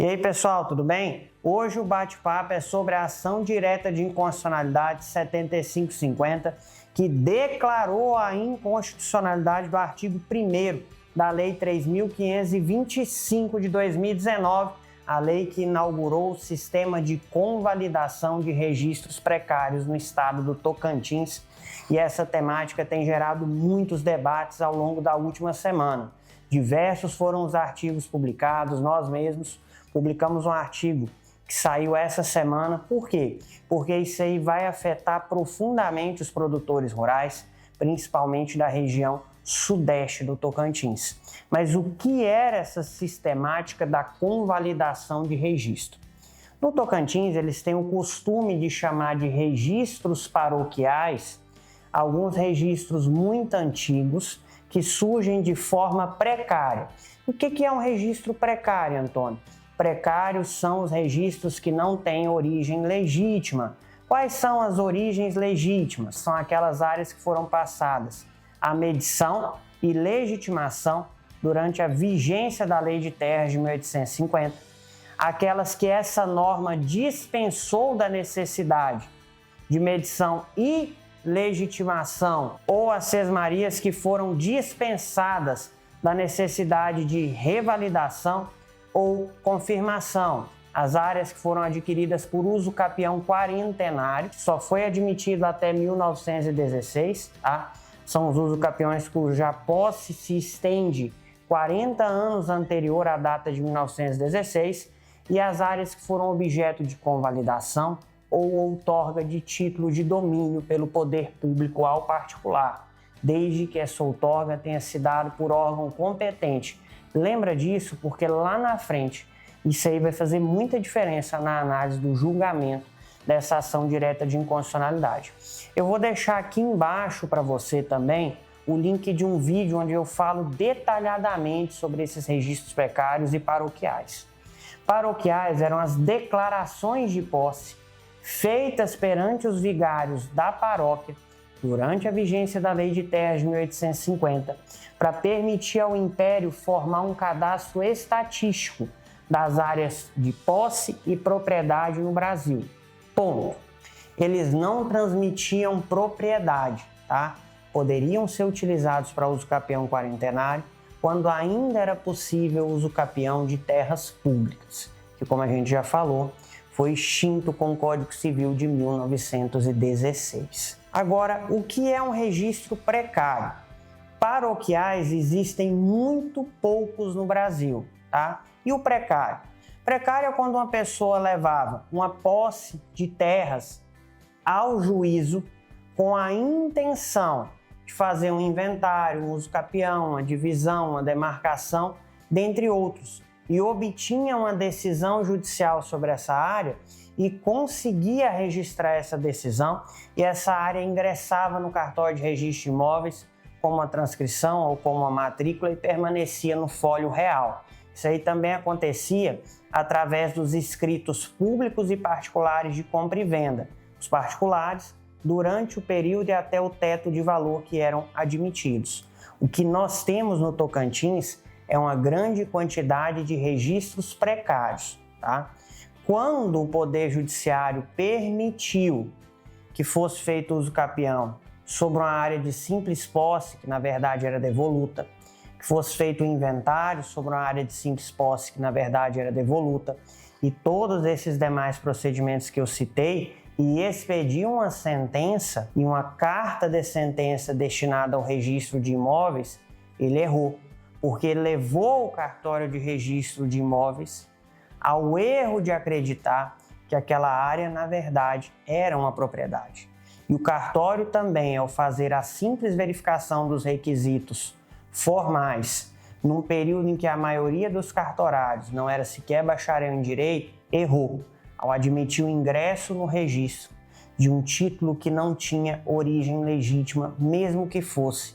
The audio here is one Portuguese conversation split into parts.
E aí, pessoal, tudo bem? Hoje o bate-papo é sobre a ação direta de inconstitucionalidade 7550, que declarou a inconstitucionalidade do artigo 1º da Lei 3.525 de 2019, a lei que inaugurou o sistema de convalidação de registros precários no estado do Tocantins. E essa temática tem gerado muitos debates ao longo da última semana. Diversos foram os artigos publicados, nós mesmos publicamos um artigo que saiu essa semana. Por quê? Porque isso aí vai afetar profundamente os produtores rurais, principalmente da região sudeste do Tocantins. Mas o que era essa sistemática da convalidação de registro? No Tocantins, eles têm o costume de chamar de registros paroquiais alguns registros muito antigos que surgem de forma precária. O que é um registro precário, Antônio? Precários são os registros que não têm origem legítima. Quais são as origens legítimas? São aquelas áreas que foram passadas à medição e legitimação durante a vigência da Lei de Terras de 1850, aquelas que essa norma dispensou da necessidade de medição e legitimação, ou as sesmarias que foram dispensadas da necessidade de revalidação ou confirmação. As áreas que foram adquiridas por uso capião quarentenário, só foi admitido até 1916, tá? São os usucapiões cuja posse se estende 40 anos anterior à data de 1916, e as áreas que foram objeto de convalidação ou outorga de título de domínio pelo poder público ao particular, desde que essa outorga tenha sido dada por órgão competente. Lembra disso porque lá na frente isso aí vai fazer muita diferença na análise do julgamento dessa ação direta de inconstitucionalidade. Eu vou deixar aqui embaixo para você também o link de um vídeo onde eu falo detalhadamente sobre esses registros precários e paroquiais. Paroquiais eram as declarações de posse feitas perante os vigários da paróquia durante a vigência da Lei de Terras de 1850, para permitir ao Império formar um cadastro estatístico das áreas de posse e propriedade no Brasil. Ponto. Eles não transmitiam propriedade, tá? Poderiam ser utilizados para uso capião quarentenário quando ainda era possível o uso capião de terras públicas, que, como a gente já falou, foi extinto com o Código Civil de 1916. Agora, o que é um registro precário? Paroquiais existem muito poucos no Brasil, tá? E o precário? Precário é quando uma pessoa levava uma posse de terras ao juízo com a intenção de fazer um inventário, um uso capião, uma divisão, uma demarcação, dentre outros, e obtinha uma decisão judicial sobre essa área e conseguia registrar essa decisão, e essa área ingressava no cartório de registro de imóveis como uma transcrição ou como uma matrícula e permanecia no fólio real. Isso aí também acontecia através dos escritos públicos e particulares de compra e venda. Os particulares, durante o período e até o teto de valor que eram admitidos. O que nós temos no Tocantins é uma grande quantidade de registros precários, tá? Quando o Poder Judiciário permitiu que fosse feito uso capião sobre uma área de simples posse, que na verdade era devoluta, que fosse feito um inventário sobre uma área de simples posse, que na verdade era devoluta, e todos esses demais procedimentos que eu citei, e expediu uma sentença e uma carta de sentença destinada ao registro de imóveis, ele errou, porque ele levou o cartório de registro de imóveis ao erro de acreditar que aquela área, na verdade, era uma propriedade. E o cartório também, ao fazer a simples verificação dos requisitos formais, num período em que a maioria dos cartorários não era sequer bacharel em direito, errou ao admitir o ingresso no registro de um título que não tinha origem legítima, mesmo que fosse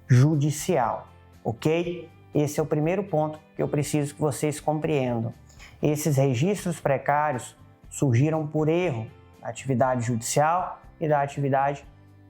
judicial, ok? Esse é o primeiro ponto que eu preciso que vocês compreendam. Esses registros precários surgiram por erro da atividade judicial e da atividade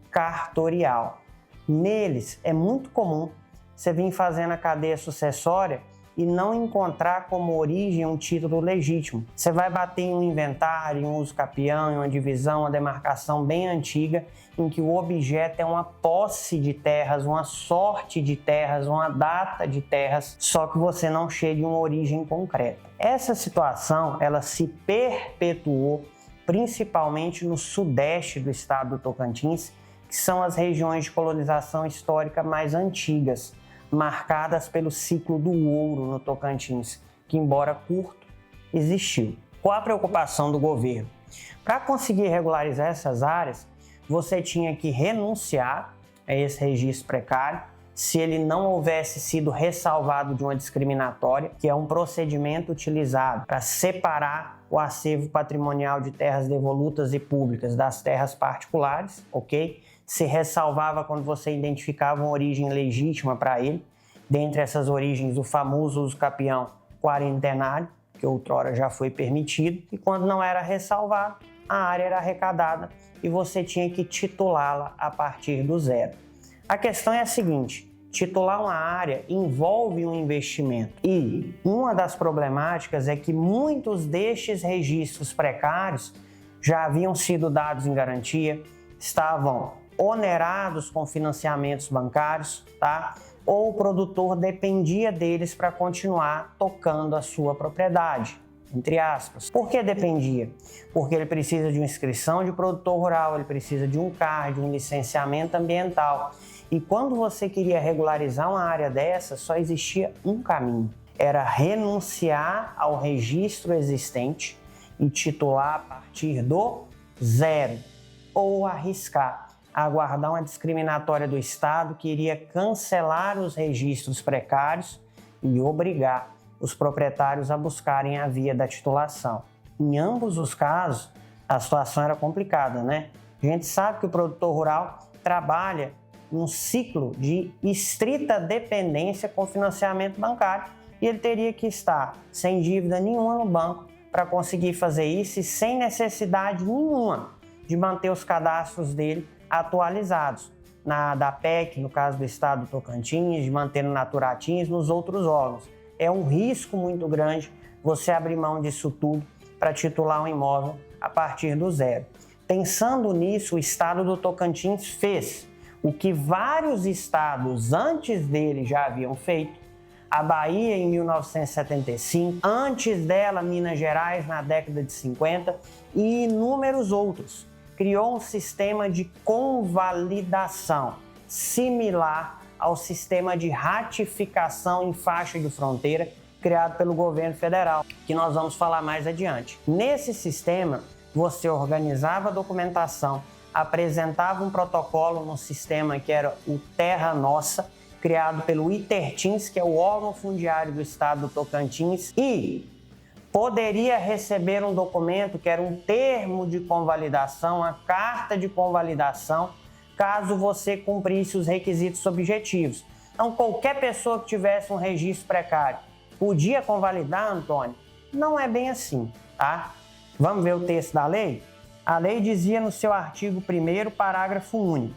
cartorial. Neles é muito comum você vir fazendo a cadeia sucessória e não encontrar como origem um título legítimo. Você vai bater em um inventário, em um uso capião, em uma divisão, uma demarcação bem antiga, em que o objeto é uma posse de terras, uma sorte de terras, uma data de terras, só que você não chega em uma origem concreta. Essa situação, ela se perpetuou principalmente no sudeste do estado do Tocantins, que são as regiões de colonização histórica mais antigas, marcadas pelo ciclo do ouro no Tocantins, que, embora curto, existiu. Qual a preocupação do governo? Para conseguir regularizar essas áreas, você tinha que renunciar a esse registro precário se ele não houvesse sido ressalvado de uma discriminatória, que é um procedimento utilizado para separar o acervo patrimonial de terras devolutas e públicas das terras particulares, ok? Se ressalvava quando você identificava uma origem legítima para ele. Dentre essas origens, o famoso uso capião quarentenário, que outrora já foi permitido, e quando não era ressalvado, a área era arrecadada e você tinha que titulá-la a partir do zero. A questão é a seguinte: titular uma área envolve um investimento e uma das problemáticas é que muitos destes registros precários já haviam sido dados em garantia, estavam onerados com financiamentos bancários, tá? Ou o produtor dependia deles para continuar tocando a sua propriedade, entre aspas. Por que dependia? Porque ele precisa de uma inscrição de produtor rural, ele precisa de um CAR, de um licenciamento ambiental. E quando você queria regularizar uma área dessa, só existia um caminho. Era renunciar ao registro existente e titular a partir do zero. Ou arriscar, aguardar uma discriminatória do Estado que iria cancelar os registros precários e obrigar os proprietários a buscarem a via da titulação. Em ambos os casos, a situação era complicada, né? A gente sabe que o produtor rural trabalha num ciclo de estrita dependência com financiamento bancário e ele teria que estar sem dívida nenhuma no banco para conseguir fazer isso e sem necessidade nenhuma de manter os cadastros dele atualizados na DAPEC, no caso do estado do Tocantins, de manter no Naturatins, nos outros órgãos. É um risco muito grande você abrir mão disso tudo para titular um imóvel a partir do zero. Pensando nisso, o estado do Tocantins fez o que vários estados antes dele já haviam feito. A Bahia em 1975, antes dela Minas Gerais na década de 50 e inúmeros outros. Criou um sistema de convalidação similar ao sistema de ratificação em faixa de fronteira criado pelo governo federal, que nós vamos falar mais adiante. Nesse sistema, você organizava a documentação, apresentava um protocolo no sistema que era o Terra Nossa, criado pelo ITERTINS, que é o órgão fundiário do estado do Tocantins, e poderia receber um documento que era um termo de convalidação, a carta de convalidação, caso você cumprisse os requisitos objetivos. Então, qualquer pessoa que tivesse um registro precário podia convalidar, Antônio? Não é bem assim, tá? Vamos ver o texto da lei? A lei dizia no seu artigo 1º, parágrafo único: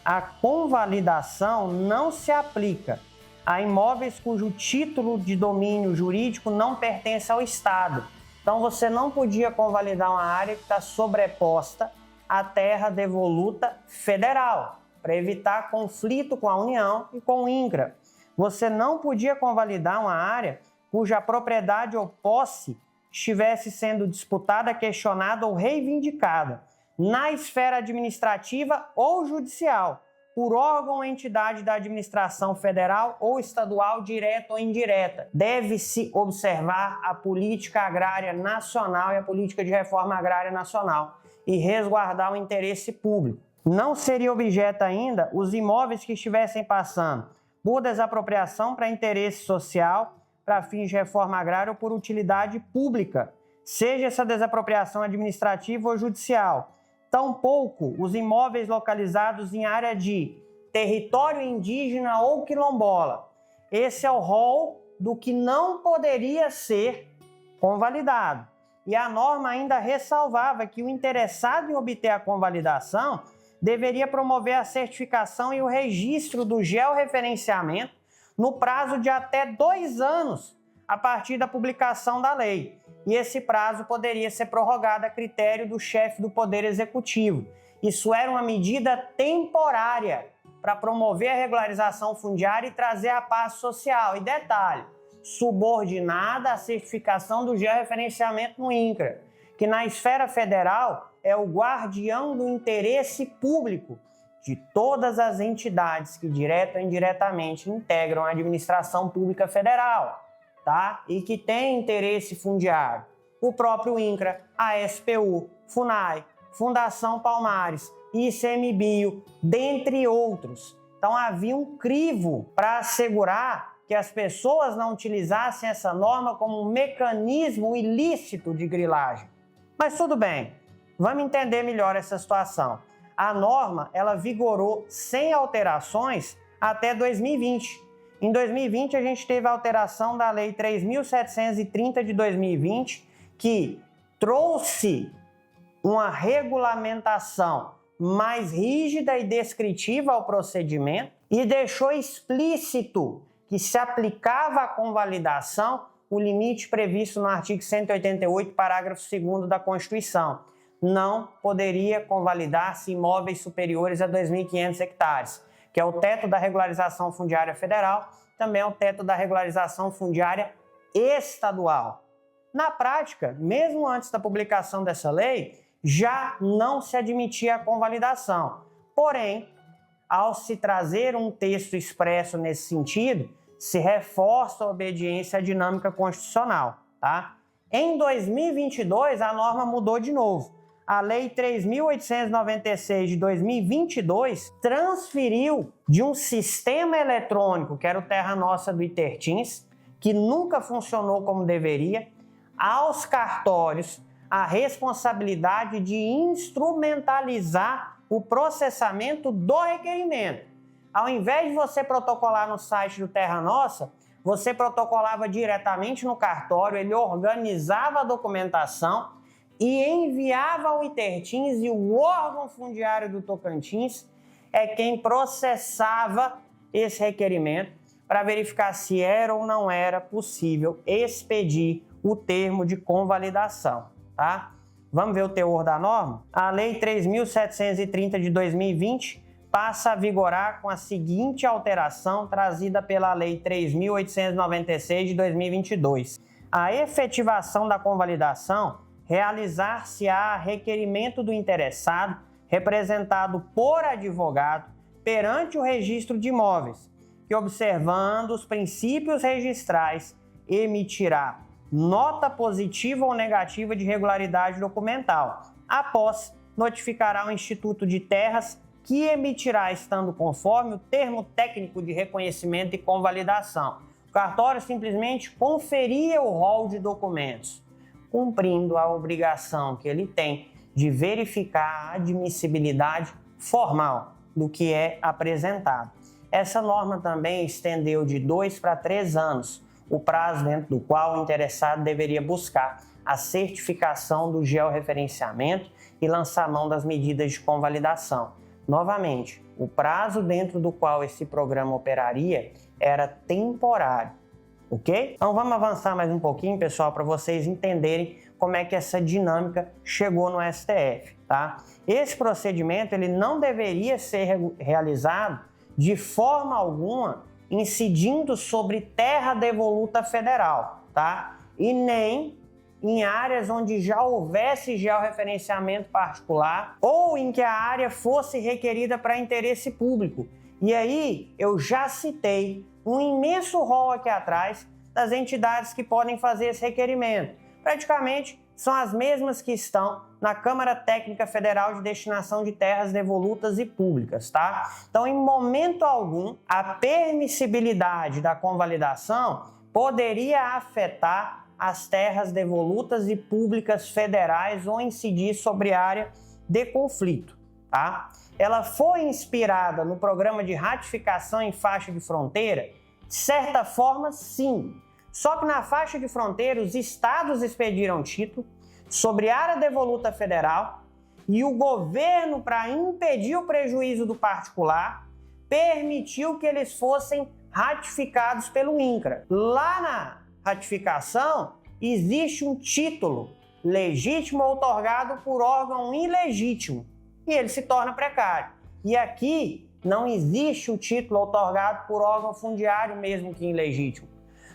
a convalidação não se aplica a imóveis cujo título de domínio jurídico não pertence ao Estado. Então, você não podia convalidar uma área que está sobreposta à terra devoluta federal, para evitar conflito com a União e com o INCRA. Você não podia convalidar uma área cuja propriedade ou posse estivesse sendo disputada, questionada ou reivindicada na esfera administrativa ou judicial, por órgão ou entidade da administração federal ou estadual, direta ou indireta. Deve-se observar a política agrária nacional e a política de reforma agrária nacional e resguardar o interesse público. Não seria objeto ainda os imóveis que estivessem passando por desapropriação para interesse social, para fins de reforma agrária ou por utilidade pública, seja essa desapropriação administrativa ou judicial. Tampouco os imóveis localizados em área de território indígena ou quilombola. Esse é o rol do que não poderia ser convalidado. E a norma ainda ressalvava que o interessado em obter a convalidação deveria promover a certificação e o registro do georreferenciamento no prazo de até 2 anos a partir da publicação da lei. E esse prazo poderia ser prorrogado a critério do chefe do Poder Executivo. Isso era uma medida temporária para promover a regularização fundiária e trazer a paz social. E detalhe, subordinada à certificação do georreferenciamento no INCRA, que na esfera federal é o guardião do interesse público de todas as entidades que, direta ou indiretamente, integram a administração pública federal, tá? E que têm interesse fundiário. O próprio INCRA, a SPU, FUNAI, Fundação Palmares, ICMBio, dentre outros. Então havia um crivo para assegurar que as pessoas não utilizassem essa norma como um mecanismo ilícito de grilagem. Mas tudo bem, vamos entender melhor essa situação. A norma, ela vigorou sem alterações até 2020. Em 2020, a gente teve a alteração da Lei 3.730 de 2020, que trouxe uma regulamentação mais rígida e descritiva ao procedimento e deixou explícito que se aplicava à convalidação o limite previsto no artigo 188, parágrafo 2º da Constituição. Não poderia convalidar-se imóveis superiores a 2.500 hectares, que é o teto da regularização fundiária federal, também é o teto da regularização fundiária estadual. Na prática, mesmo antes da publicação dessa lei, já não se admitia a convalidação. Porém, ao se trazer um texto expresso nesse sentido, se reforça a obediência à dinâmica constitucional, tá? Em 2022, a norma mudou de novo. A Lei 3.896 de 2022 transferiu de um sistema eletrônico, que era o Terra Nossa do Itertins, que nunca funcionou como deveria, aos cartórios a responsabilidade de instrumentalizar o processamento do requerimento. Ao invés de você protocolar no site do Terra Nossa, você protocolava diretamente no cartório, ele organizava a documentação e enviava ao Itertins, e o órgão fundiário do Tocantins é quem processava esse requerimento para verificar se era ou não era possível expedir o termo de convalidação, tá? Vamos ver o teor da norma? A Lei 3.730 de 2020 passa a vigorar com a seguinte alteração trazida pela Lei 3.896 de 2022. A efetivação da convalidação realizar-se-á a requerimento do interessado, representado por advogado, perante o registro de imóveis, que, observando os princípios registrais, emitirá nota positiva ou negativa de regularidade documental. Após, notificará o Instituto de Terras, que emitirá, estando conforme o termo técnico de reconhecimento e convalidação. O cartório simplesmente conferia o rol de documentos, cumprindo a obrigação que ele tem de verificar a admissibilidade formal do que é apresentado. Essa norma também estendeu de 2 para 3 anos o prazo dentro do qual o interessado deveria buscar a certificação do georreferenciamento e lançar mão das medidas de convalidação. Novamente, o prazo dentro do qual esse programa operaria era temporário, ok? Então vamos avançar mais um pouquinho, pessoal, para vocês entenderem como é que essa dinâmica chegou no STF, tá? Esse procedimento ele não deveria ser realizado de forma alguma incidindo sobre terra devoluta federal, tá? E nem em áreas onde já houvesse georreferenciamento particular ou em que a área fosse requerida para interesse público. E aí eu já citei um imenso rol aqui atrás das entidades que podem fazer esse requerimento. Praticamente são as mesmas que estão na Câmara Técnica Federal de Destinação de Terras Devolutas e Públicas, tá? Então, em momento algum, a permissibilidade da convalidação poderia afetar as terras devolutas e públicas federais ou incidir sobre área de conflito, tá? Ela foi inspirada no programa de ratificação em faixa de fronteira? De certa forma, sim. Só que na faixa de fronteira, os estados expediram título sobre área devoluta federal e o governo, para impedir o prejuízo do particular, permitiu que eles fossem ratificados pelo INCRA. Lá na ratificação, existe um título legítimo outorgado por órgão ilegítimo e ele se torna precário. E aqui não existe o título outorgado por órgão fundiário mesmo que ilegítimo.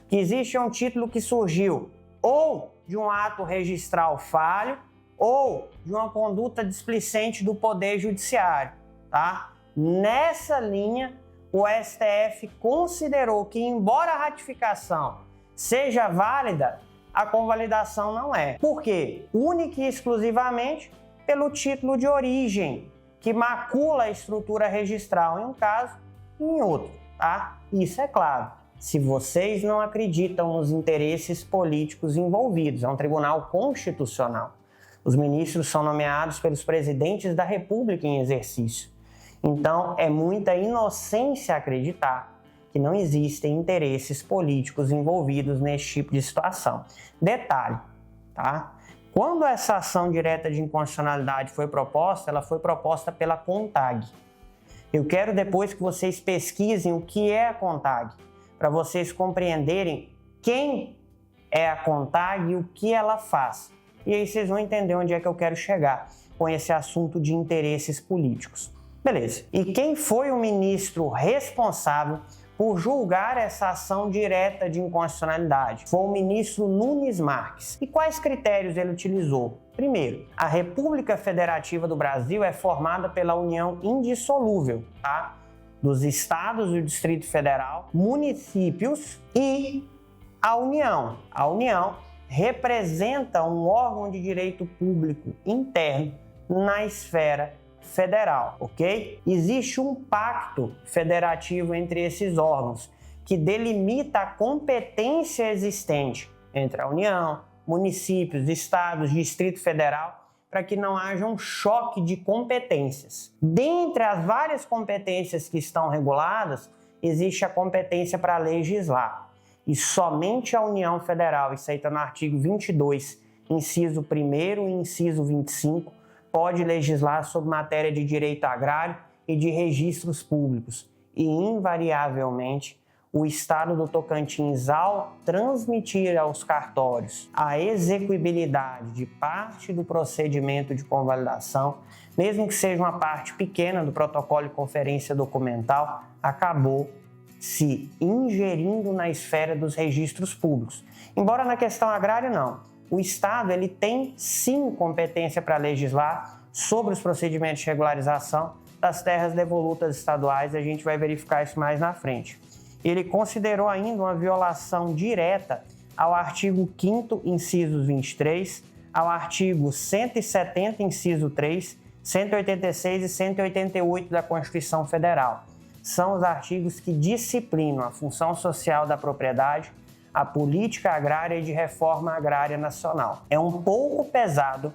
O que existe é um título que surgiu ou de um ato registral falho ou de uma conduta displicente do Poder Judiciário, tá? Nessa linha, o STF considerou que, embora a ratificação seja válida, a convalidação não é. Por quê? Única e exclusivamente pelo título de origem, que macula a estrutura registral em um caso e em outro, tá? Isso é claro. Se vocês não acreditam nos interesses políticos envolvidos, é um tribunal constitucional. Os ministros são nomeados pelos presidentes da República em exercício. Então, é muita inocência acreditar que não existem interesses políticos envolvidos nesse tipo de situação. Detalhe, tá? Quando essa ação direta de inconstitucionalidade foi proposta, ela foi proposta pela CONTAG. Eu quero depois que vocês pesquisem o que é a CONTAG, para vocês compreenderem quem é a CONTAG e o que ela faz. E aí vocês vão entender onde é que eu quero chegar com esse assunto de interesses políticos. Beleza. E quem foi o ministro responsável por julgar essa ação direta de inconstitucionalidade? Foi o ministro Nunes Marques. E quais critérios ele utilizou? Primeiro, a República Federativa do Brasil é formada pela união indissolúvel, tá? Dos estados do Distrito Federal, municípios e a União. A União representa um órgão de direito público interno na esfera federal, ok? Existe um pacto federativo entre esses órgãos que delimita a competência existente entre a União, municípios, estados, Distrito Federal, para que não haja um choque de competências. Dentre as várias competências que estão reguladas, existe a competência para legislar. E somente a União Federal, isso aí está no artigo 22, inciso 1º e inciso 25, pode legislar sobre matéria de direito agrário e de registros públicos. E, invariavelmente, o Estado do Tocantins, ao transmitir aos cartórios a execuibilidade de parte do procedimento de convalidação, mesmo que seja uma parte pequena do protocolo de conferência documental, acabou se ingerindo na esfera dos registros públicos. Embora na questão agrária não. O Estado ele tem sim competência para legislar sobre os procedimentos de regularização das terras devolutas estaduais, a gente vai verificar isso mais na frente. Ele considerou ainda uma violação direta ao artigo 5º, incisos 23, ao artigo 170, inciso 3, 186 e 188 da Constituição Federal. São os artigos que disciplinam a função social da propriedade, a política agrária e de reforma agrária nacional. É um pouco pesado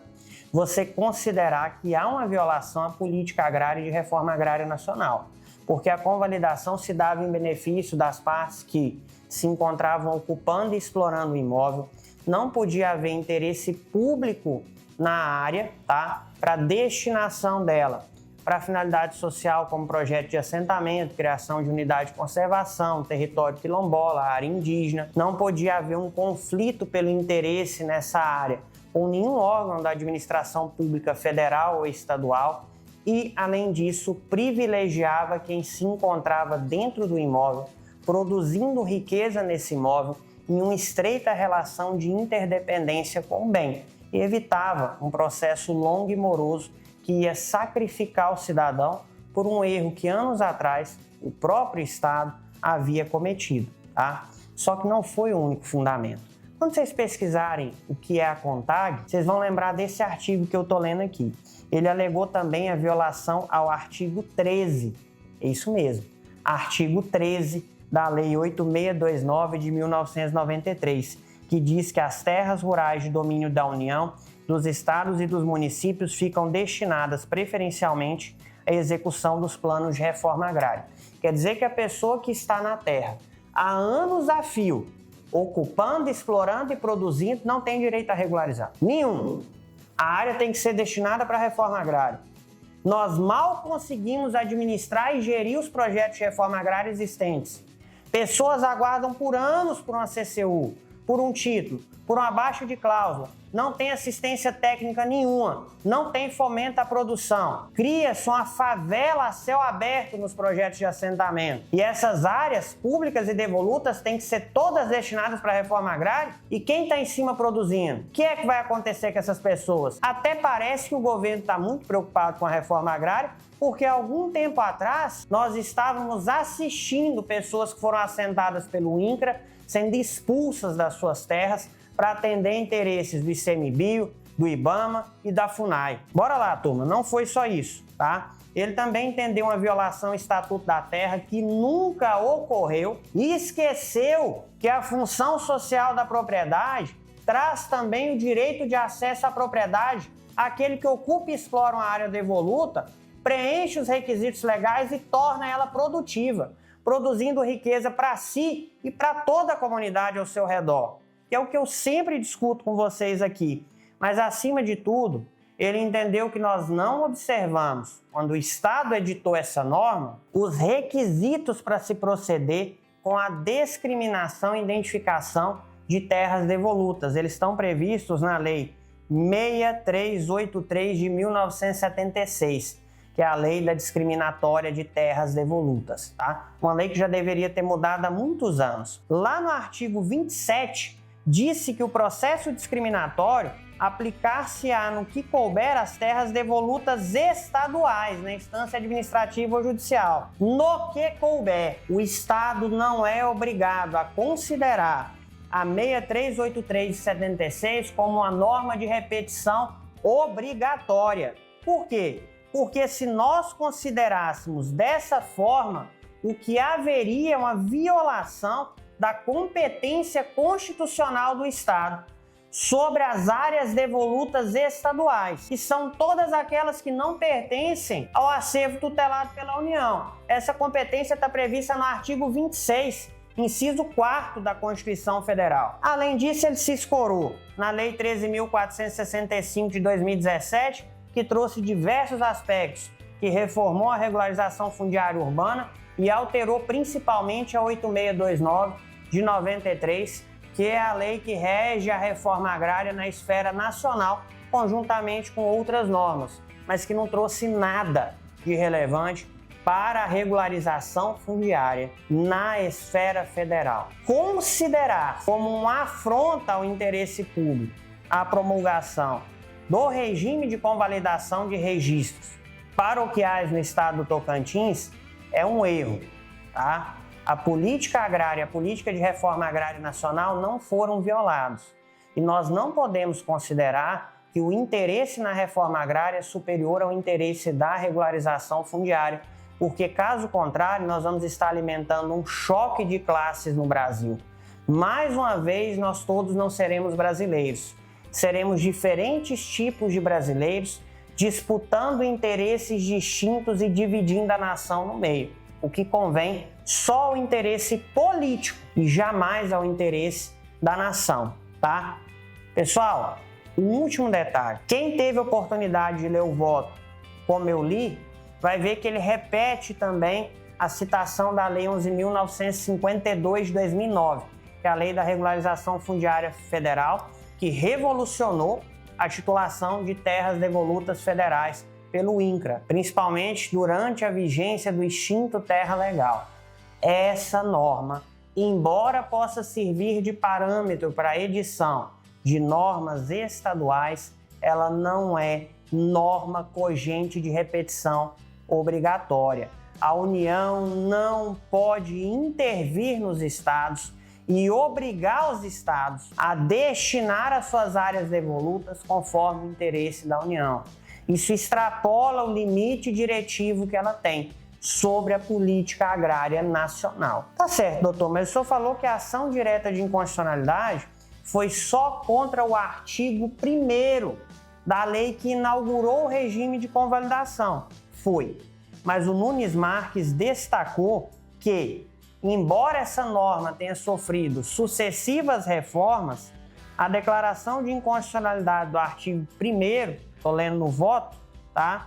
você considerar que há uma violação à política agrária e de reforma agrária nacional, porque a convalidação se dava em benefício das partes que se encontravam ocupando e explorando o imóvel, não podia haver interesse público na área, tá? Para destinação dela para finalidade social, como projeto de assentamento, criação de unidade de conservação, território quilombola, área indígena. Não podia haver um conflito pelo interesse nessa área com nenhum órgão da administração pública federal ou estadual e, além disso, privilegiava quem se encontrava dentro do imóvel, produzindo riqueza nesse imóvel em uma estreita relação de interdependência com o bem e evitava um processo longo e moroso que ia sacrificar o cidadão por um erro que anos atrás o próprio Estado havia cometido, tá? Só que não foi o único fundamento. Quando vocês pesquisarem o que é a CONTAG, vocês vão lembrar desse artigo que eu estou lendo aqui. Ele alegou também a violação ao artigo 13, é isso mesmo, artigo 13 da Lei 8629 de 1993, que diz que as terras rurais de domínio da União, dos estados e dos municípios ficam destinadas preferencialmente à execução dos planos de reforma agrária. Quer dizer que a pessoa que está na terra há anos a fio, ocupando, explorando e produzindo, não tem direito a regularizar. Nenhum. A área tem que ser destinada para a reforma agrária. Nós mal conseguimos administrar e gerir os projetos de reforma agrária existentes. Pessoas aguardam por anos por uma CCU. por um título, por uma baixa de cláusula, não tem assistência técnica nenhuma, não tem fomento à produção. Cria-se uma favela a céu aberto nos projetos de assentamento. E essas áreas públicas e devolutas têm que ser todas destinadas para a reforma agrária. E quem está em cima produzindo? O que é que vai acontecer com essas pessoas? Até parece que o governo está muito preocupado com a reforma agrária, porque algum tempo atrás nós estávamos assistindo pessoas que foram assentadas pelo INCRA sendo expulsas das suas terras para atender interesses do ICMBio, do IBAMA e da FUNAI. Bora lá, turma, não foi só isso, tá? Ele também entendeu uma violação ao Estatuto da Terra que nunca ocorreu e esqueceu que a função social da propriedade traz também o direito de acesso à propriedade àquele que ocupa e explora uma área devoluta, preenche os requisitos legais e torna ela produtiva, produzindo riqueza para si e para toda a comunidade ao seu redor. Que é o que eu sempre discuto com vocês aqui. Mas, acima de tudo, ele entendeu que nós não observamos, quando o Estado editou essa norma, os requisitos para se proceder com a discriminação e identificação de terras devolutas. Eles estão previstos na Lei 6383 de 1976, que é a Lei da Discriminatória de Terras Devolutas, tá? Uma lei que já deveria ter mudado há muitos anos. Lá no artigo 27, disse que o processo discriminatório aplicar-se-á no que couber às terras devolutas estaduais, na instância administrativa ou judicial. No que couber, o Estado não é obrigado a considerar a 6383 de 76 como uma norma de repetição obrigatória. Por quê? Porque se nós considerássemos dessa forma, o que haveria é uma violação da competência constitucional do Estado sobre as áreas devolutas estaduais, que são todas aquelas que não pertencem ao acervo tutelado pela União. Essa competência está prevista no artigo 26, inciso 4º da Constituição Federal. Além disso, ele se escorou na Lei 13.465 de 2017, que trouxe diversos aspectos, que reformou a regularização fundiária urbana e alterou principalmente a 8629 de 93, que é a lei que rege a reforma agrária na esfera nacional, conjuntamente com outras normas, mas que não trouxe nada de relevante para a regularização fundiária na esfera federal. Considerar como uma afronta ao interesse público a promulgação do regime de convalidação de registros paroquiais no estado do Tocantins é um erro, tá? A política agrária, a política de reforma agrária nacional não foram violados. E nós não podemos considerar que o interesse na reforma agrária é superior ao interesse da regularização fundiária, porque, caso contrário, nós vamos estar alimentando um choque de classes no Brasil. Mais uma vez, nós todos não seremos brasileiros. Seremos diferentes tipos de brasileiros disputando interesses distintos e dividindo a nação no meio. O que convém só ao interesse político e jamais ao interesse da nação, tá? Pessoal, o último detalhe. Quem teve a oportunidade de ler o voto como eu li, vai ver que ele repete também a citação da Lei 11.952 de 2009, que é a Lei da Regularização Fundiária Federal, que revolucionou a titulação de terras devolutas federais pelo INCRA, principalmente durante a vigência do extinto Terra Legal. Essa norma, embora possa servir de parâmetro para a edição de normas estaduais, ela não é norma cogente de repetição obrigatória. A União não pode intervir nos estados e obrigar os estados a destinar as suas áreas devolutas conforme o interesse da União. Isso extrapola o limite diretivo que ela tem sobre a política agrária nacional. Tá certo, doutor, mas o senhor falou que a ação direta de inconstitucionalidade foi só contra o artigo 1º da lei que inaugurou o regime de convalidação. Foi. Mas o Nunes Marques destacou que, embora essa norma tenha sofrido sucessivas reformas, a declaração de inconstitucionalidade do artigo 1º, estou lendo no voto, tá?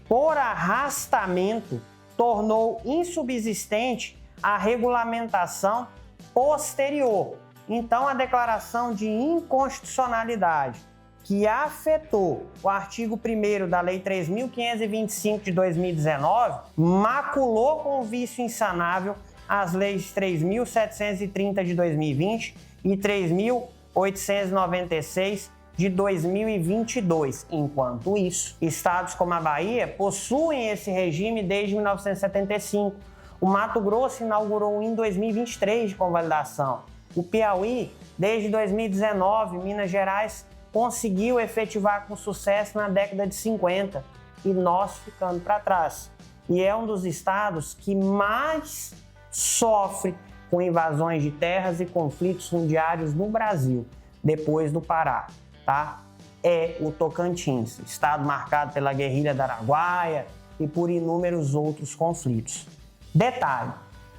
Por arrastamento, tornou insubsistente a regulamentação posterior, Então, a declaração de inconstitucionalidade que afetou o artigo 1º da Lei 3.525 de 2019 maculou com vício insanável as leis 3.730 de 2020 e 3.896 de 2022. Enquanto isso, estados como a Bahia possuem esse regime desde 1975. O Mato Grosso inaugurou em 2023 de convalidação. O Piauí, desde 2019, Minas Gerais conseguiu efetivar com sucesso na década de 50 e nós ficando para trás. E é um dos estados que mais sofre com invasões de terras e conflitos fundiários no Brasil, depois do Pará, tá? É o Tocantins, estado marcado pela guerrilha da Araguaia e por inúmeros outros conflitos. Detalhe,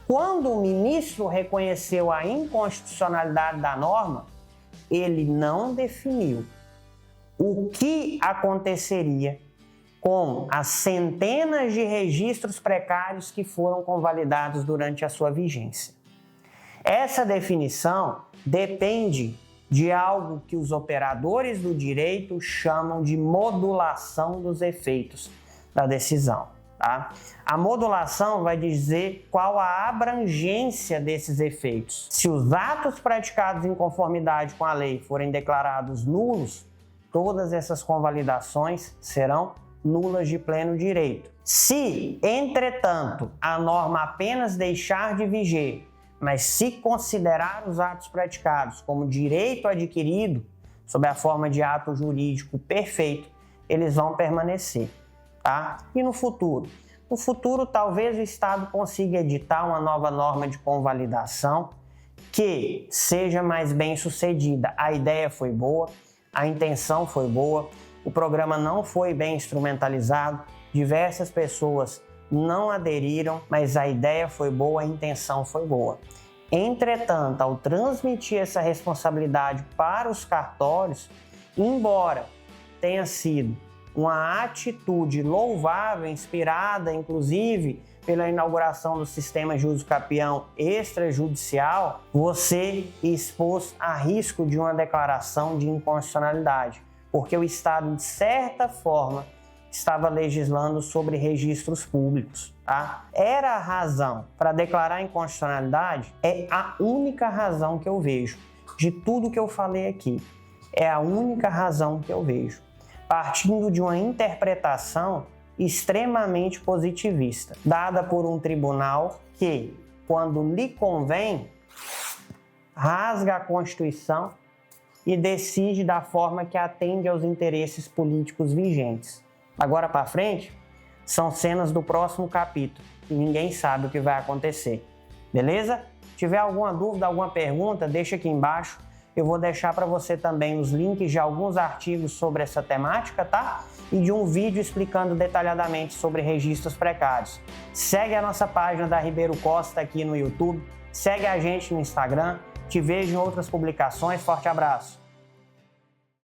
quando o ministro reconheceu a inconstitucionalidade da norma, ele não definiu o que aconteceria com as centenas de registros precários que foram convalidados durante a sua vigência. Essa definição depende de algo que os operadores do direito chamam de modulação dos efeitos da decisão. Tá? A modulação vai dizer qual a abrangência desses efeitos. Se os atos praticados em conformidade com a lei forem declarados nulos, todas essas convalidações serão nulas de pleno direito. Se, entretanto, a norma apenas deixar de viger, mas se considerar os atos praticados como direito adquirido, sob a forma de ato jurídico perfeito, eles vão permanecer. Tá? E no futuro? No futuro, talvez o Estado consiga editar uma nova norma de convalidação que seja mais bem sucedida. A ideia foi boa, a intenção foi boa, o programa não foi bem instrumentalizado, diversas pessoas não aderiram, mas a ideia foi boa, a intenção foi boa. Entretanto, ao transmitir essa responsabilidade para os cartórios, embora tenha sido uma atitude louvável, inspirada inclusive pela inauguração do sistema judicapião extrajudicial, você expôs a risco de uma declaração de inconstitucionalidade, porque o Estado, de certa forma, estava legislando sobre registros públicos. Tá? Era a razão para declarar inconstitucionalidade? É a única razão que eu vejo. De tudo que eu falei aqui, é a única razão que eu vejo. Partindo de uma interpretação extremamente positivista, dada por um tribunal que, quando lhe convém, rasga a Constituição e decide da forma que atende aos interesses políticos vigentes. Agora para frente, são cenas do próximo capítulo e ninguém sabe o que vai acontecer. Beleza? Se tiver alguma dúvida, alguma pergunta, deixa aqui embaixo. Eu vou deixar para você também os links de alguns artigos sobre essa temática, tá? E de um vídeo explicando detalhadamente sobre registros precários. Segue a nossa página da Ribeiro Costa aqui no YouTube, segue a gente no Instagram, te vejo em outras publicações, forte abraço!